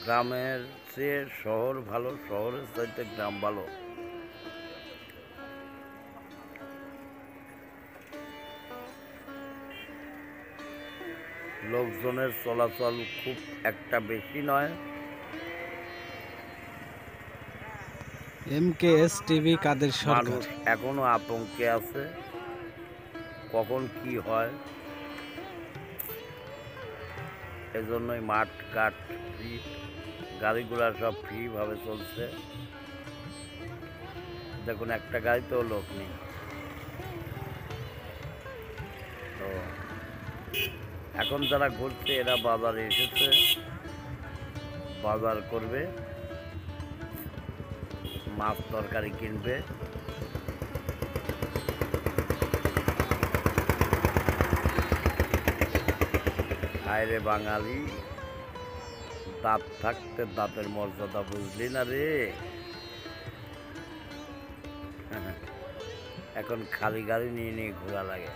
গ্রামের চেয়ে শহর ভালো, শহরের চাইতে গ্রাম ভালো। লোকজনের চলাচল খুব একটা বেশি নয়। MKS টিভি কাদের সরকার। মানুষ এখনো আতঙ্কে আছে, কখন কি হয়। এজন্যই মাঠ ঘাট ফ্রি, গাড়ি ঘোড়া সব ফ্রি ভাবে চলছে। দেখুন একটা গাড়িতেও লোক নেই। তো এখন যারা ঘুরছে এরা বাজারে এসেছে, বাজার করবে, মাছ তরকারি কিনবে। আরে বাঙালি, দাঁত থাকতে দাঁতের মর্যাদা বুঝলি না রে। এখন খালি গাড়ি নিয়ে নিয়ে ঘোরা লাগে।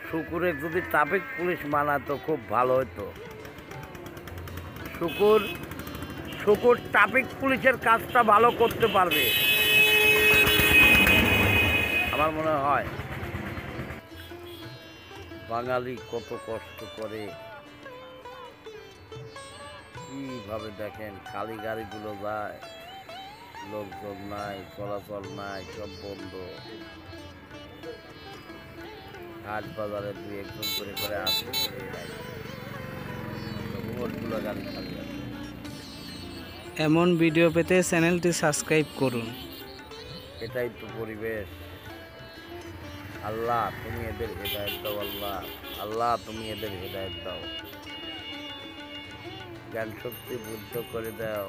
শুকুরে যদি ট্রাফিক পুলিশ মানাতো খুব ভালো হতো। শুকুর ট্রাফিক পুলিশের কাজটা ভালো করতে পারবে আমার মনে হয়। বাঙালি কত কষ্ট করে, কিভাবে দেখেন খালি গাড়িগুলো যায়, লোকজন নাই, চলাচল নাই, সব বন্ধ। হাট বাজারে দুই একজন করে করে আসে, ভোটগুলো গাড়ি খালি আছে। এমন ভিডিও পেতে চ্যানেলটি সাবস্ক্রাইব করুন। এটাই তো পরিবেশ। আল্লাহ তুমি এদের হেদায়েত দাও। আল্লাহ আল্লাহ তুমি এদের হেদায়েত দাও, জ্ঞান শক্তি বুদ্ধ করে দাও,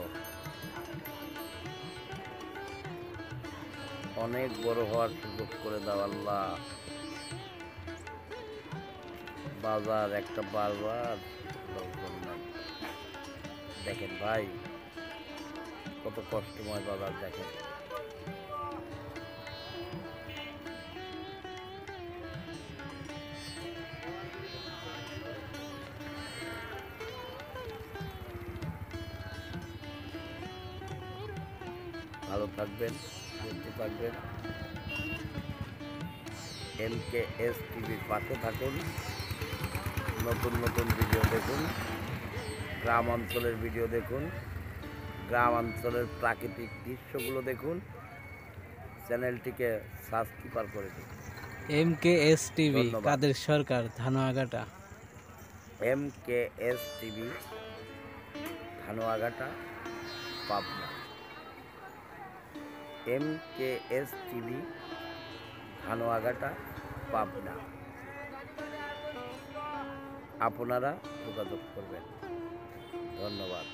অনেক বড় হওয়ার সুযোগ করে দাও আল্লাহ। বাজার একটা বারবার লোকজন নাই। দেখেন ভাই কত কষ্টময় বাজার, দেখেন। ভালো থাকবেন, সুস্থ থাকবেন। MKS টিভির পাশে থাকুন, নতুন নতুন ভিডিও দেখুন, গ্রাম অঞ্চলের ভিডিও দেখুন, গ্রাম অঞ্চলের প্রাকৃতিক দৃশ্যগুলো দেখুন। চ্যানেলটিকে সাবস্ক্রাইব করে দিন। MKS টিভি ধন্যবাদ। Kader Sarkar, Dhanuaghata. MKS TV, Dhanuaghata, Pabna. MKS TV, Dhanuaghata, Pabna. আপনারা যোগাযোগ করবেন। ধন্যবাদ।